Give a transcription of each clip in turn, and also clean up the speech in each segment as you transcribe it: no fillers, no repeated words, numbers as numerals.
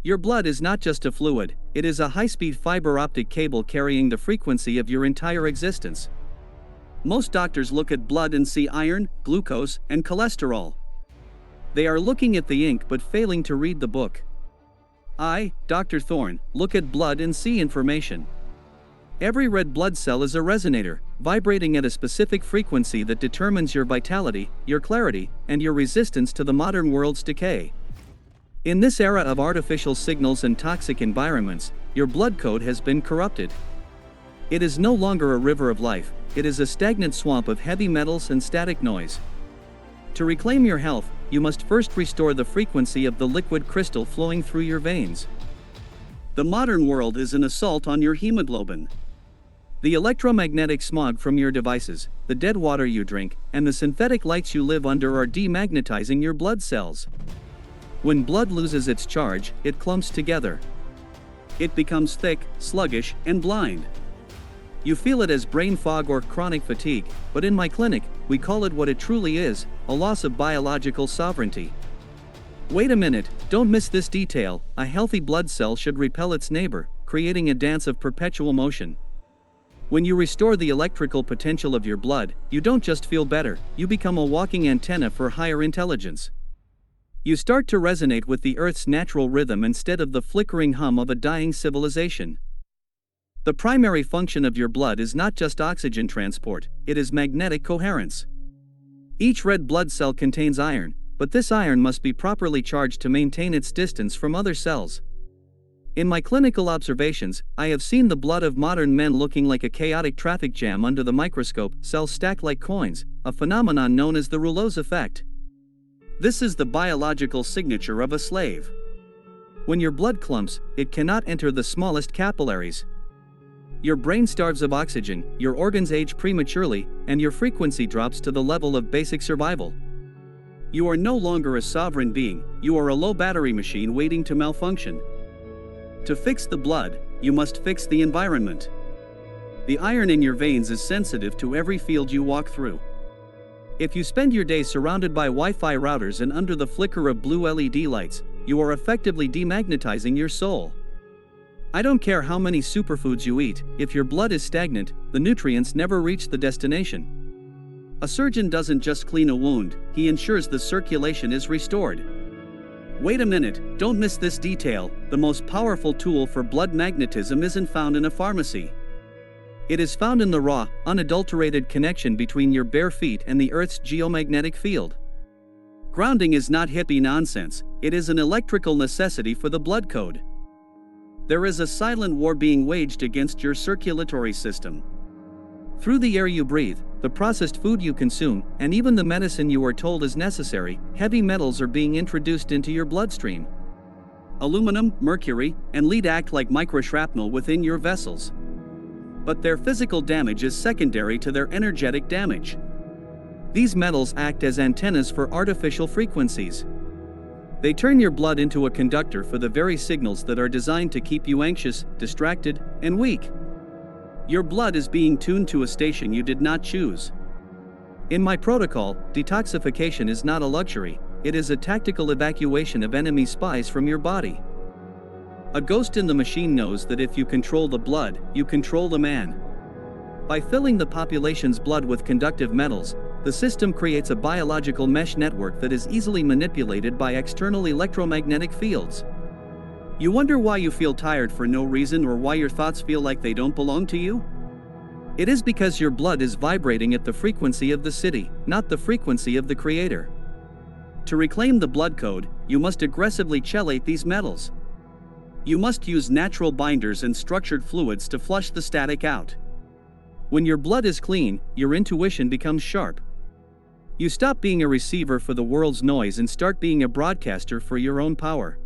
Your blood is not just a fluid, it is a high-speed fiber-optic cable carrying the frequency of your entire existence. Most doctors look at blood and see iron, glucose, and cholesterol. They are looking at the ink but failing to read the book. I, Dr. Thorne, look at blood and see information. Every red blood cell is a resonator, vibrating at a specific frequency that determines your vitality, your clarity, and your resistance to the modern world's decay. In this era of artificial signals and toxic environments, your blood code has been corrupted. It is no longer a river of life, it is a stagnant swamp of heavy metals and static noise. To reclaim your health, you must first restore the frequency of the liquid crystal flowing through your veins. The modern world is an assault on your hemoglobin. The electromagnetic smog from your devices, the dead water you drink, and the synthetic lights you live under are de-magnetizing your blood cells. When blood loses its charge, it clumps together. It becomes thick, sluggish, and blind. You feel it as brain fog or chronic fatigue, but in my clinic, we call it what it truly is, a loss of biological sovereignty. Wait a minute, don't miss this detail. A healthy blood cell should repel its neighbor, creating a dance of perpetual motion. When you restore the electrical potential of your blood, you don't just feel better, you become a walking antenna for higher intelligence. You start to resonate with the Earth's natural rhythm instead of the flickering hum of a dying civilization. The primary function of your blood is not just oxygen transport, it is magnetic coherence. Each red blood cell contains iron, but this iron must be properly charged to maintain its distance from other cells. In my clinical observations, I have seen the blood of modern men looking like a chaotic traffic jam under the microscope, cells stacked like coins, a phenomenon known as the rouleau's effect. This is the biological signature of a slave. When your blood clumps, it cannot enter the smallest capillaries. Your brain starves of oxygen, your organs age prematurely, and your frequency drops to the level of basic survival. You are no longer a sovereign being, you are a low battery machine waiting to malfunction. To fix the blood, you must fix the environment. The iron in your veins is sensitive to every field you walk through. If you spend your day surrounded by Wi-Fi routers and under the flicker of blue LED lights, you are effectively demagnetizing your soul. I don't care how many superfoods you eat, if your blood is stagnant, the nutrients never reach the destination. A surgeon doesn't just clean a wound, he ensures the circulation is restored. Wait a minute, don't miss this detail, the most powerful tool for blood magnetism isn't found in a pharmacy. It is found in the raw, unadulterated connection between your bare feet and the Earth's geomagnetic field. Grounding is not hippie nonsense, it is an electrical necessity for the blood code. There is a silent war being waged against your circulatory system. Through the air you breathe, the processed food you consume, and even the medicine you are told is necessary, heavy metals are being introduced into your bloodstream. Aluminum, mercury, and lead act like microshrapnel within your vessels. But their physical damage is secondary to their energetic damage. These metals act as antennas for artificial frequencies. They turn your blood into a conductor for the very signals that are designed to keep you anxious, distracted, and weak. Your blood is being tuned to a station you did not choose. In my protocol, detoxification is not a luxury, it is a tactical evacuation of enemy spies from your body. A ghost in the machine knows that if you control the blood, you control the man. By filling the population's blood with conductive metals, the system creates a biological mesh network that is easily manipulated by external electromagnetic fields. You wonder why you feel tired for no reason or why your thoughts feel like they don't belong to you? It is because your blood is vibrating at the frequency of the city, not the frequency of the creator. To reclaim the blood code, you must aggressively chelate these metals. You must use natural binders and structured fluids to flush the static out. When your blood is clean, your intuition becomes sharp. You stop being a receiver for the world's noise and start being a broadcaster for your own power.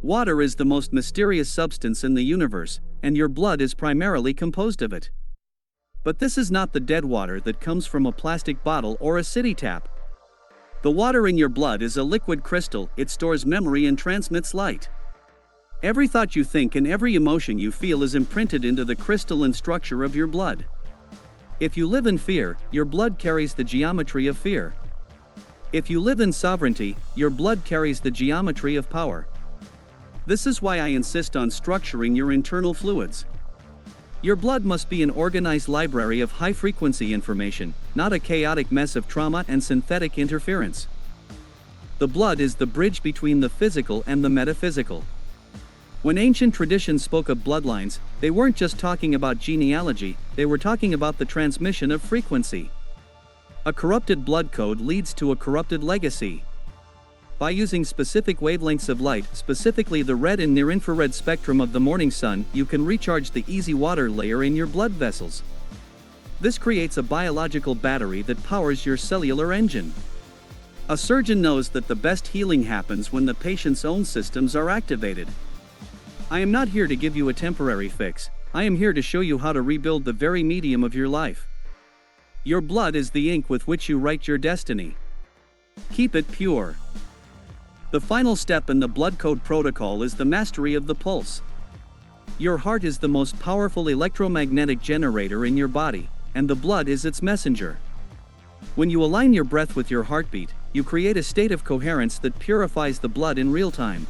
Water is the most mysterious substance in the universe, and your blood is primarily composed of it. But this is not the dead water that comes from a plastic bottle or a city tap. The water in your blood is a liquid crystal, it stores memory and transmits light. Every thought you think and every emotion you feel is imprinted into the crystalline structure of your blood. If you live in fear, your blood carries the geometry of fear. If you live in sovereignty, your blood carries the geometry of power. This is why I insist on structuring your internal fluids. Your blood must be an organized library of high-frequency information, not a chaotic mess of trauma and synthetic interference. The blood is the bridge between the physical and the metaphysical. When ancient traditions spoke of bloodlines, they weren't just talking about genealogy, they were talking about the transmission of frequency. A corrupted blood code leads to a corrupted legacy. By using specific wavelengths of light, specifically the red and near-infrared spectrum of the morning sun, you can recharge the easy water layer in your blood vessels. This creates a biological battery that powers your cellular engine. A surgeon knows that the best healing happens when the patient's own systems are activated. I am not here to give you a temporary fix, I am here to show you how to rebuild the very medium of your life. Your blood is the ink with which you write your destiny. Keep it pure. The final step in the blood code protocol is the mastery of the pulse. Your heart is the most powerful electromagnetic generator in your body, and the blood is its messenger. When you align your breath with your heartbeat, you create a state of coherence that purifies the blood in real time.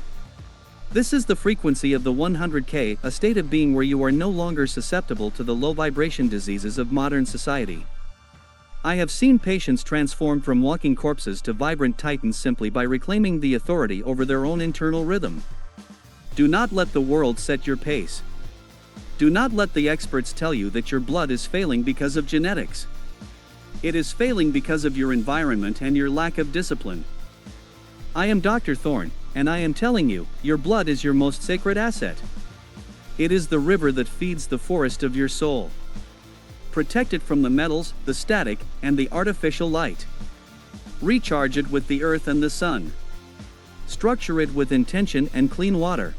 This is the frequency of the 100K, a state of being where you are no longer susceptible to the low vibration diseases of modern society. I have seen patients transform from walking corpses to vibrant titans simply by reclaiming the authority over their own internal rhythm. Do not let the world set your pace. Do not let the experts tell you that your blood is failing because of genetics. It is failing because of your environment and your lack of discipline. I am Dr. Thorne, and I am telling you, your blood is your most sacred asset. It is the river that feeds the forest of your soul. Protect it from the metals, the static, and the artificial light. Recharge it with the earth and the sun. Structure it with intention and clean water.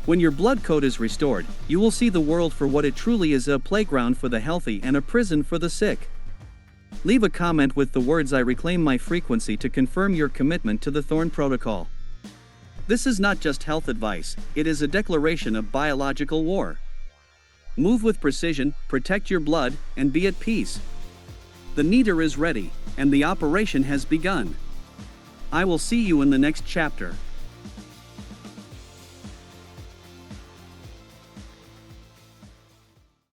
When your blood code is restored, you will see the world for what it truly is, a playground for the healthy and a prison for the sick. Leave a comment with the words "I reclaim my frequency" to confirm your commitment to the Thorne Protocol. This is not just health advice, it is a declaration of biological war. Move with precision, protect your blood, and be at peace. The kneader is ready, and the operation has begun. I will see you in the next chapter.